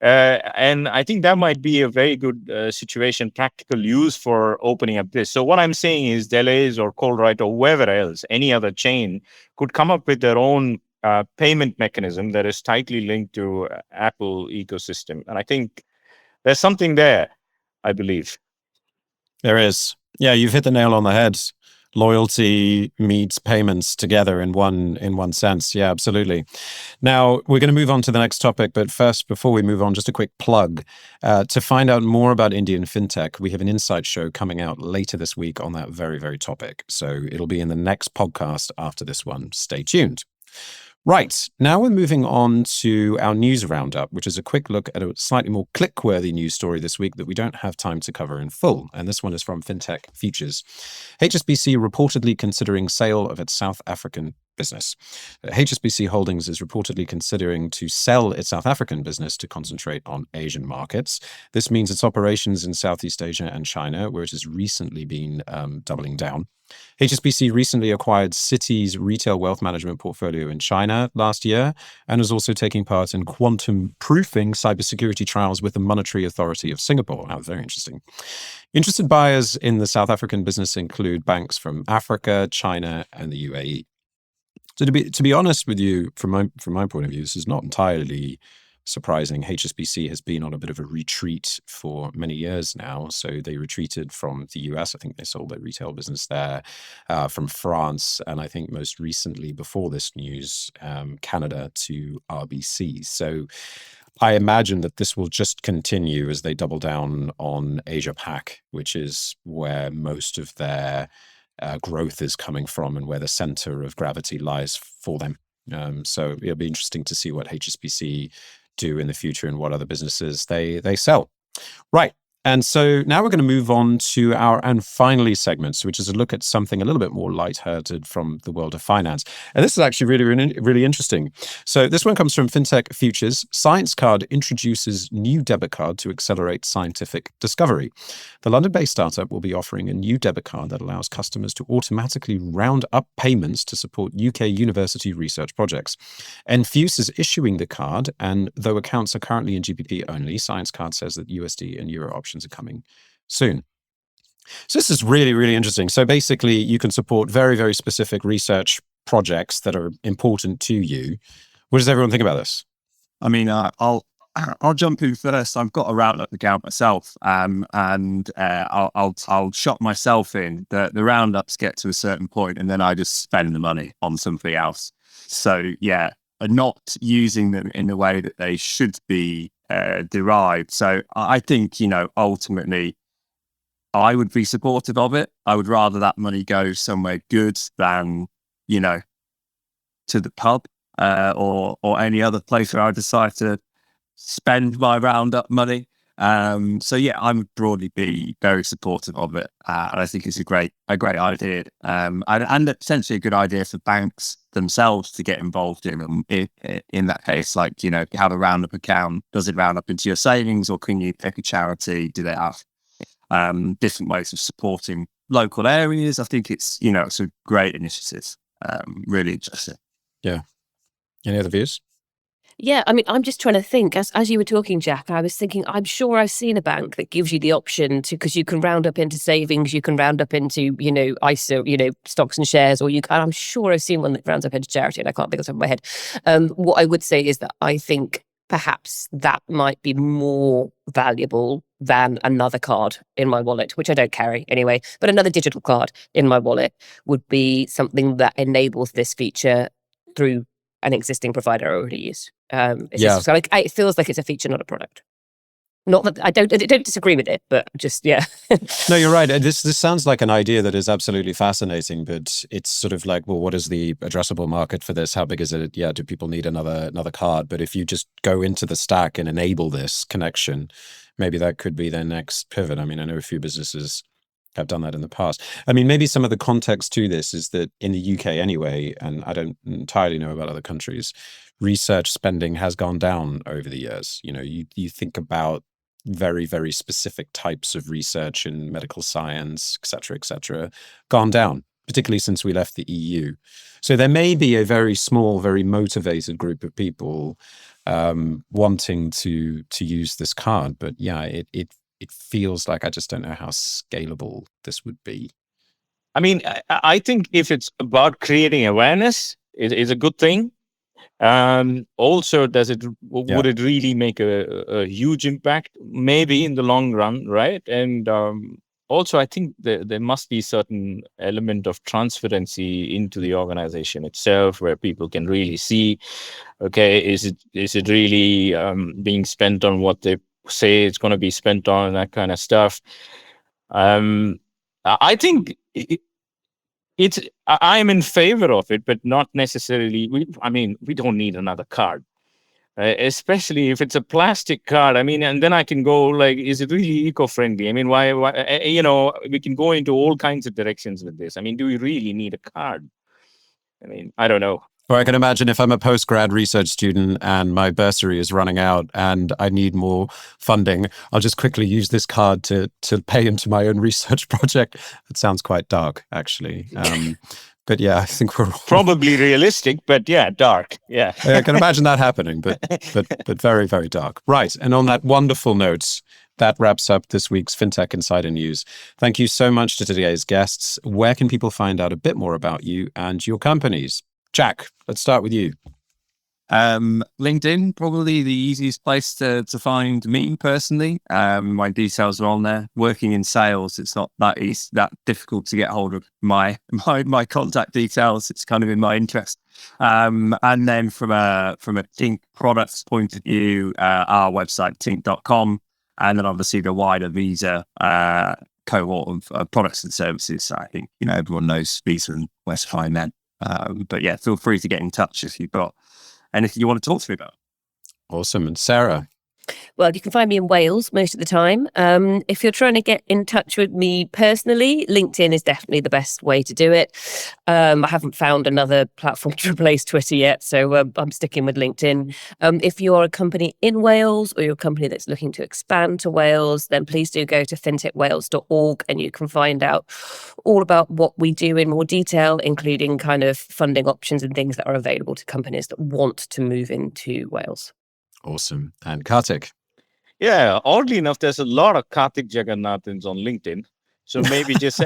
S5: And I think that might be a very good situation, practical use for opening up this. So what I'm saying is Deleuze or Colruyt or whoever else, any other chain, could come up with their own payment mechanism that is tightly linked to Apple ecosystem. And I think there's something there, I believe.
S1: There is. Yeah, you've hit the nail on the head. Loyalty meets payments together in one sense. Yeah, absolutely. Now, we're going to move on to the next topic, but first, before we move on, just a quick plug. To find out more about Indian fintech, we have an insight show coming out later this week on that very, very topic. So it'll be in the next podcast after this one. Stay tuned. Right, now we're moving on to our news roundup, which is a quick look at a slightly more click-worthy news story this week that we don't have time to cover in full. And this one is from Fintech Futures. HSBC reportedly considering sale of its South African business. HSBC Holdings is reportedly considering to sell its South African business to concentrate on Asian markets. This means its operations in Southeast Asia and China, where it has recently been doubling down. HSBC recently acquired Citi's retail wealth management portfolio in China last year and is also taking part in quantum-proofing cybersecurity trials with the Monetary Authority of Singapore. How very interesting. Interested buyers in the South African business include banks from Africa, China, and the UAE. So to be honest with you, from my point of view, this is not entirely surprising. HSBC has been on a bit of a retreat for many years now. So they retreated from the US. I think they sold their retail business there, from France, and I think most recently, before this news, Canada to RBC. So I imagine that this will just continue as they double down on Asia Pac, which is where most of their growth is coming from and where the center of gravity lies for them. So it'll be interesting to see what HSBC do in the future and what other businesses they sell. Right. And so now we're going to move on to our and finally segments, which is a look at something a little bit more lighthearted from the world of finance. And this is actually really interesting. So this one comes from Fintech Futures. Science Card introduces new debit card to accelerate scientific discovery. The London-based startup will be offering a new debit card that allows customers to automatically round up payments to support UK university research projects. Enfuse is issuing the card, and though accounts are currently in GBP only, Science Card says that USD and Euro options are coming soon. So this is really interesting. So basically, you can support very, very specific research projects that are important to you. What does everyone think about this?
S3: I mean, I'll jump in first. I've got a Roundup account myself, and I'll shop myself in. The roundups get to a certain point, and then I just spend the money on something else. So yeah, not using them in the way that they should be derived. So I think, ultimately, I would be supportive of it. I would rather that money go somewhere good than, to the pub or any other place where I decide to spend my Roundup money. So yeah, I would broadly be very supportive of it, and I think it's a great idea, and potentially a good idea for banks themselves to get involved in. In that case, like, you have a Roundup account. Does it round up into your savings, or can you pick a charity? Do they have different ways of supporting local areas? I think it's a great initiative. Really interesting.
S1: Yeah. Any other views?
S4: Yeah, I mean, I'm just trying to think. As you were talking, Jack, I was thinking, I'm sure I've seen a bank that gives you the option to, because you can round up into savings, you can round up into, ISA, stocks and shares, or I'm sure I've seen one that rounds up into charity, and I can't think of the top of my head. What I would say is that I think perhaps that might be more valuable than another card in my wallet, which I don't carry anyway, but another digital card in my wallet would be something that enables this feature through an existing provider I already use. So it feels like it's a feature, not a product. Not that I don't disagree with it, but just, yeah.
S1: No, you're right. This sounds like an idea that is absolutely fascinating, but it's sort of like, well, what is the addressable market for this? How big is it? Yeah, do people need another card? But if you just go into the stack and enable this connection, maybe that could be their next pivot. I mean, I know a few businesses have done that in the past. I mean, maybe some of the context to this is that in the UK anyway, and I don't entirely know about other countries, research spending has gone down over the years. You think about very, very specific types of research in medical science, et cetera, gone down, particularly since we left the EU. So there may be a very small, very motivated group of people wanting to use this card. But yeah, it feels like I just don't know how scalable this would be.
S5: I mean, I think if it's about creating awareness, it's a good thing. Also, would it really make a huge impact? Maybe in the long run, right? And also, I think there must be certain element of transparency into the organization itself, where people can really see, okay, is it really being spent on what they say it's going to be spent on, that kind of stuff. I think I'm in favor of it, but not necessarily. We don't need another card, especially if it's a plastic card. I mean, and then I can go like, is it really eco-friendly? I mean, why? We can go into all kinds of directions with this. I mean, do we really need a card? I mean, I don't know.
S1: Or I can imagine if I'm a postgrad research student and my bursary is running out and I need more funding, I'll just quickly use this card to pay into my own research project. It sounds quite dark, actually. But yeah, I think we're
S5: probably realistic, but yeah, dark. Yeah,
S1: I can imagine that happening, but very, very dark. Right. And on that wonderful note, that wraps up this week's Fintech Insider News. Thank you so much to today's guests. Where can people find out a bit more about you and your companies? Jack, let's start with you.
S3: LinkedIn, probably the easiest place to find me personally. My details are on there. Working in sales, it's not that difficult to get hold of my contact details. It's kind of in my interest. And then from a Tink products point of view, our website, tink.com, and then obviously the wider Visa cohort of products and services. I think, everyone knows Visa and where to find them. But yeah, feel free to get in touch if you've got anything you want to talk to me about.
S1: Awesome. And Sarah?
S4: Well, you can find me in Wales most of the time. If you're trying to get in touch with me personally, LinkedIn is definitely the best way to do it. I haven't found another platform to replace Twitter yet, so I'm sticking with LinkedIn. If you are a company in Wales or you're a company that's looking to expand to Wales, then please do go to fintechwales.org and you can find out all about what we do in more detail, including kind of funding options and things that are available to companies that want to move into Wales.
S1: Awesome. And Karthik?
S5: Yeah, oddly enough, there's a lot of Karthik Jagannathans on LinkedIn. So maybe just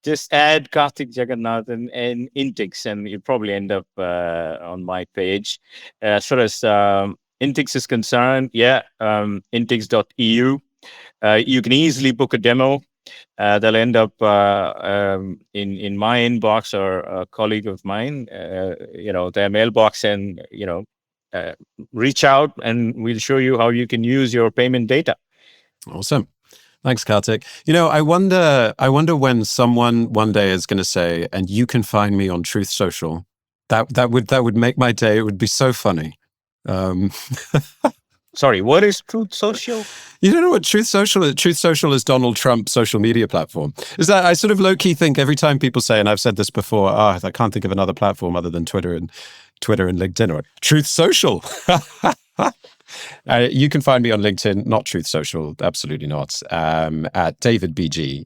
S5: just add Karthik Jagannathan and Intix, and you'll probably end up on my page. As far as Intix is concerned, intix.eu. You can easily book a demo. They'll end up in my inbox or a colleague of mine, their mailbox, and reach out and we'll show you how you can use your payment data.
S1: Awesome. Thanks, Karthik. I wonder when someone one day is going to say, and you can find me on Truth Social. That would make my day. It would be so funny.
S5: Sorry, what is Truth Social?
S1: You don't know what Truth Social is? Truth Social is Donald Trump's social media platform. Is that I sort of low-key think every time people say, and I've said this before, I can't think of another platform other than Twitter and LinkedIn, or Truth Social. You can find me on LinkedIn, not Truth Social, absolutely not, at David BG.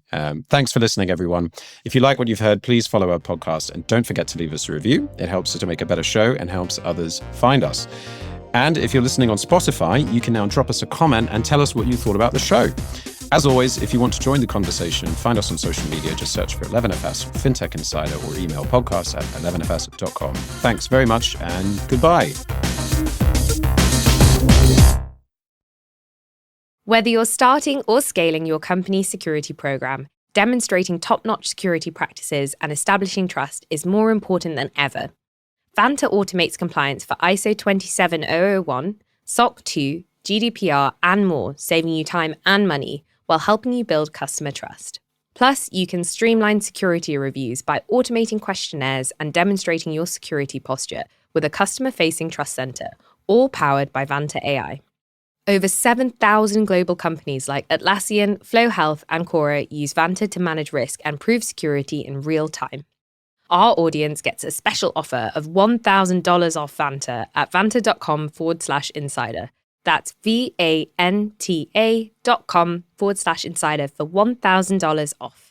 S1: Thanks for listening, everyone. If you like what you've heard, please follow our podcast and don't forget to leave us a review. It helps us to make a better show and helps others find us. And if you're listening on Spotify, you can now drop us a comment and tell us what you thought about the show. As always, if you want to join the conversation, find us on social media. Just search for 11FS, Fintech Insider, or email podcast@11fs.com. Thanks very much and goodbye.
S2: Whether you're starting or scaling your company's security program, demonstrating top-notch security practices and establishing trust is more important than ever. Vanta automates compliance for ISO 27001, SOC 2, GDPR, and more, saving you time and money while helping you build customer trust. Plus, you can streamline security reviews by automating questionnaires and demonstrating your security posture with a customer-facing trust center, all powered by Vanta AI. Over 7,000 global companies like Atlassian, Flow Health, and Quora use Vanta to manage risk and prove security in real time. Our audience gets a special offer of $1,000 off Vanta at vanta.com/insider. That's VANTA.com/insider for $1,000 off.